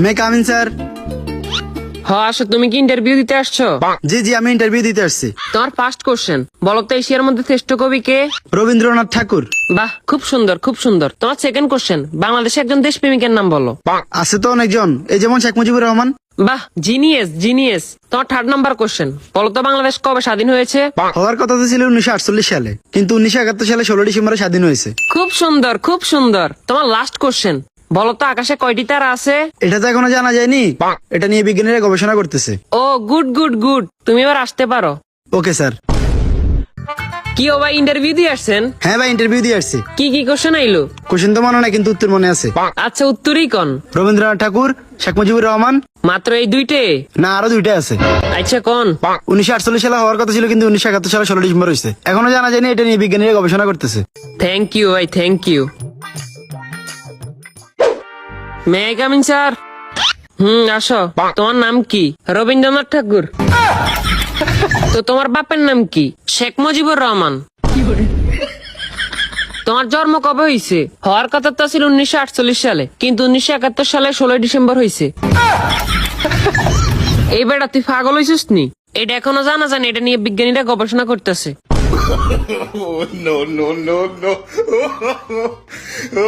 মে come in sir. হ্যাঁ আসো, তুমি কি ইন্টারভিউ দিতে আসছো? জি জি, আমি ইন্টারভিউ দিতে আসছি। তোমার ফার্স্ট কোশ্চেন, বলো তো এশিয়ার মধ্যে শ্রেষ্ঠ কবি কে? রবীন্দ্রনাথ ঠাকুর। বাহ, খুব সুন্দর খুব সুন্দর। তোমার সেকেন্ড কোশ্চেন, বাংলাদেশে একজন দেশপ্রেমিকের নাম বলো। আছে তো অনেকজন, এই যেমন শেখ মুজিবুর রহমান। বাহ, জিনিয়াস জিনিয়াস। তোমার থার্ড নাম্বার কোশ্চেন, বলো তো বাংলাদেশ কবে স্বাধীন হয়েছে? হওয়ার কথা তো ছিল 1948 সালে, কিন্তু 1971 সালে 16 ডিসেম্বরে স্বাধীন হয়েছে। খুব সুন্দর খুব সুন্দর। তোমার লাস্ট কোশ্চেন, বলো তো আকাশে কয়টি তারা আছে? এটা তো এখনো জানা যায়নি, এটা নিয়ে বিজ্ঞানীরা গবেষণা করতেছে। ও গুড গুড গুড, তুমি এবার আসতে পারো। Okay sir. কি ও ভাই, ইন্টারভিউ দিয়ে আসছেন? হ্যাঁ ভাই, ইন্টারভিউ দিয়ে আসছি। কি কি কোশ্চেন আইলো? কোশ্চেন তো মনে নাই, কিন্তু উত্তর মনে আছে। আচ্ছা, উত্তরই কন। রবীন্দ্রনাথ ঠাকুর, শেখ মুজিবুর রহমান। মাত্র এই দুইটে? না, আরো দুইটা আছে। আচ্ছা কোন? 1948 সালে হওয়ার কথা ছিল, কিন্তু 1971 সালে 16 ডিসেম্বর হয়েছে। এখনো জানা যায়নি, এটা নিয়ে বিজ্ঞানীরা গবেষণা করতেছে। থ্যাংক ইউ ভাই, thank you. May I coming sir? আসো। তোমার নাম কি? রবীন্দ্রনাথ ঠাকুর। তো তোমার বাপের নাম কি? শেখ মুজিবুর রহমান। তোমার জন্ম কবে হয়েছে? হওয়ার কথা তো ছিল 1948 সালে, কিন্তু 1971 সালে 16 ডিসেম্বর হয়েছে। এই বেটা, তুই পাগল হয়েছিস নি? এটা এখনো জানা জানি, এটা নিয়ে বিজ্ঞানীরা গবেষণা করতেছে। no.